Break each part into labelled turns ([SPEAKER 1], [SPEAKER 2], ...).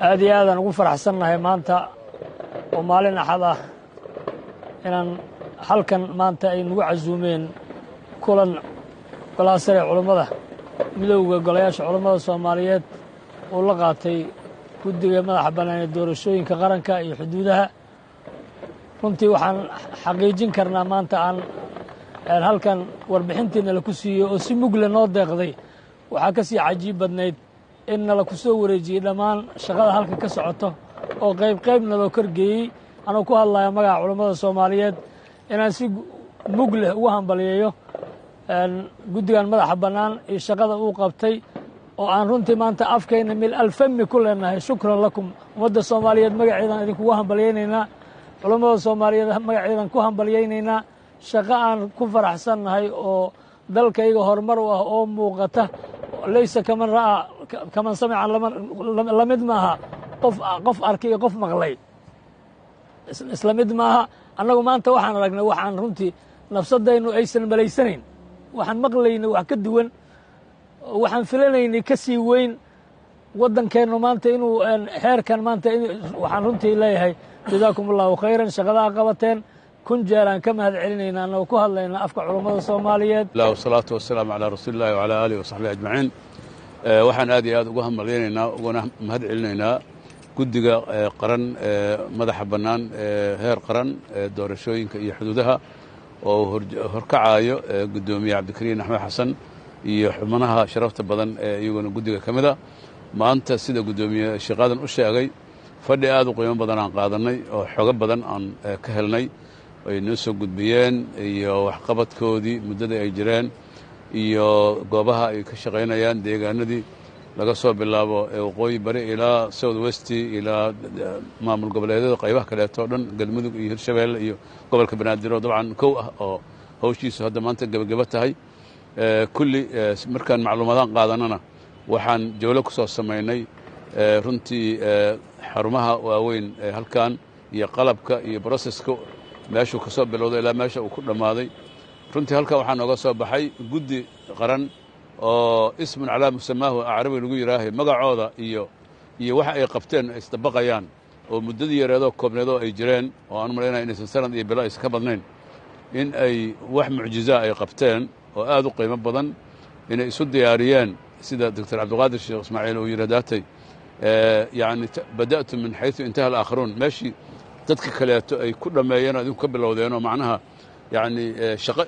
[SPEAKER 1] aad iyo aadaan ugu faraxsannahay maanta oo maalin axad ah inaan halkan maanta ay nagu casuumeen kulan golaha sare culummada midowda golayaasha culummada Soomaaliyeed oo la qaatay guddiga madaxa bannaan ee doorashooyinka qaranka iyo xuduudaha. runtii waxaan xaqiijin karnaa maanta aan halkan warbixintiina la ku siiyey oo si mugle noo deeqday waxaa ka sii cajiib badnayd in nala ku soo wareejiyey dhammaan shaqada halkan ka socoto oo qaybna loo korgeeyey anuu ku hadlaya magaca culummada Soomaaliyeed inaan si mugle ugu hambaliyeeyo guddigan madaxa bannaan iyo shaqada uu qabtay oo aan runtii maanta afkayna mil alfami ku leenahay. shukran lakum ummadda Soomaaliyeed magaceedan idinkugu hambaliyeynaynaa, culummada Soomaaliyeed magaceedan ku hambaliyeynaynaa. shaqo aan ku faraxsannahay oo dalkayga horumar u ah oo muuqata laysa kaman samican la mid maaha qof arkay iyo qof maqlay isla mid maaha. annagu maanta waxaan aragnay waxaan runtii nafsadaynu aysan malaysanayn, waxaan maqlaynay wax ka duwan, waxaan filanaynay ka sii weyn. waddankeennu maanta inuu heerkan maanta waxaan runtii leeyahay jazaakum allahu khayran. shaqadaa qabateen kun jeer aan ka mahad celinaynaa annagoo ku hadlaynaa afka culummada Soomaaliyeed.
[SPEAKER 2] wasalaatu wasalaamu calaa rasuulillahi wacalaa aalihi wasaxbihi ajmaciin. waxaan aad iyo aad uga hambalyaynaynaa uguna mahad celinaynaa guddiga qaran madaxa bannaan heer qaran doorashooyinka iyo xuduudaha oo horkacayo guddoomiye cabdikariin axmed xasan iyo xubnaha sharafta badan ee iyaguna guddiga ka mida. maanta sida guddoomiye sheekh aadan u sheegay fadhi aad u qiimo badan aan qaadannay oo xogo badan aan ka helnay ay noo soo gudbiyeen iyo waxqabadkoodii muddadii ay jireen iyo goobaha ay ka shaqaynayaan deegaanadii laga soo bilaabo waqooyi bari ilaa south west ilaa maamul goboleedyada qaybaha kaleeto o dhan galmudug iyo hirshabeelle iyo gobolka banaadir oo dabcan kow ah oo hawshiisu hadda maanta gebagebo tahay. kulli markaan macluumaadaan qaadanana waxaan jawlo ku soo samaynay runtii xarumaha waaweyn halkan iyo qalabka iyo broseska meeshuu ka soo bilowday ilaa meesha uu ku dhammaaday. runtii halkan waxaa nooga soo baxay guddi qaran oo ismun calaa musamaahu acrabi lagu yidhaahay magacooda iyo waxa ay qabteen ay isdabaqayaan oo muddadii yareedoo koobneedoo ay jireen oo aan malaynaya inaysan sanad iyo bilo aysan ka badnayn in ay wax mucjizaa ay qabteen oo aad u qiimo badan inay isu diyaariyeen sida doctor cabdiqaadir sheekh ismaaciil uu yidhi daatay yani bada'tu min xayثu intaha alaakharuun meeshii dadka kaleeto ay ku dhammeeyeen oo idinku ka bilowdeenoo macnaha yani shaqo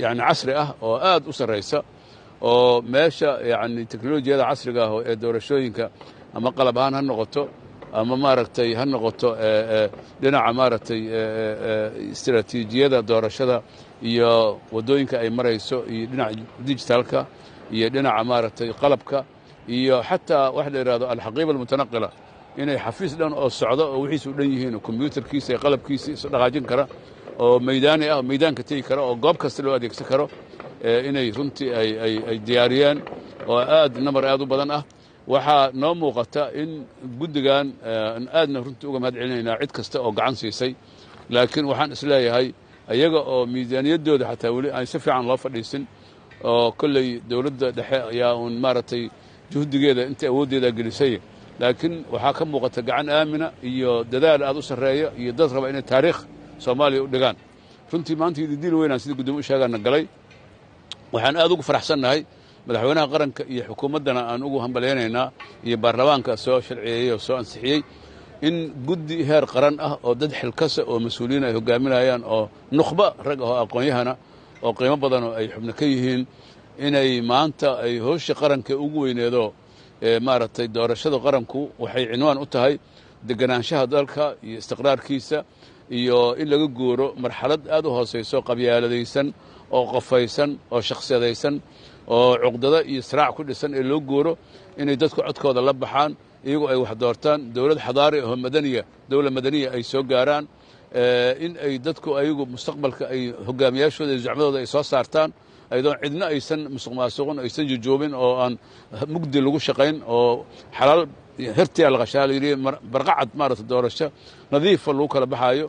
[SPEAKER 2] yani casri ah oo aad u sarraysa oo meesha yani teknolojiyada casriga ah ee doorashooyinka ama qalab ahaan ha noqoto ama maaragtay ha noqoto dhinaca maaragtay istiraatiijiyada doorashada iyo waddooyinka ay marayso iyo dhinaca digitalka iyo dhinaca maaragtay qalabka iyo xataa waxa la yidhahdo alxaqiiba almutanaqila inay xafiis dhan oo socdo oo wixiisu dhan yihiin kombyuutarkiisa iyo qalabkiisa isu dhaqaajin kara oo maydaani ah maydaanka tegi kara oo goob kasta loo adeegsan karo inay runtii ay diyaariyeen oo aad namar aad u badan ah. waxaa noo muuqata in guddigan aadna runtii uga mahad celinaynaa cid kasta oo gacan siisay, laakiin waxaan isleeyahay iyaga oo miisaaniyaddooda xataa weli aan si fiican loo fadhiisin oo kolley dawladda dhexe ayaa uun maaragtay juhdigeeda intii awooddeeda gelisay, laakiin waxaa ka muuqata gacan aamina iyo dadaal aad u sarreeya iyo dad raba inay taariikh Soomaaliya u dhigaan. runtii maanta ididiil weynaan sida guddoomiye u sheegaana galay. waxaan aad ugu faraxsannahay madaxweynaha qaranka iyo xukuumaddana aan ugu hambalyaynaynaa iyo baarlamaanka soo sharciyeeyey oo soo ansixiyey in guddi heer qaran ah oo dad xilkasa oo mas-uuliyiin ay hogaaminayaan oo nukhba rag ah oo aqoon-yahana oo qiimo badan oo ay xubno ka yihiin inay maanta ay howsha qaranka ugu weyneedo maaragtay doorashada qaranku waxay cinwaan u tahay deganaanshaha dalka iyo istiqraarkiisa iyo in laga guuro marxalad aad u hoosayso qabyaaladaysan oo qofaysan oo shakhsiyadaysan oo cuqdada iyo siraac ku dhisan ee loo guuro inay dadku codkooda la baxaan iyagoo ay wax doortaan dawlad xadaari oo madaniya dawla madaniya ay soo gaaraan in ay dadku ayagu mustaqbalka ay hogaamiyaashooda iyo zucmadooda ay soo saartaan aydoon cidna aysan musuq maasuqin aysan jujuubin oo aan mugdi lagu shaqayn oo xalaal hertiyaa la qashaa la yidhi barqacad maaragta doorasho nadiifa lagu kala baxaayo.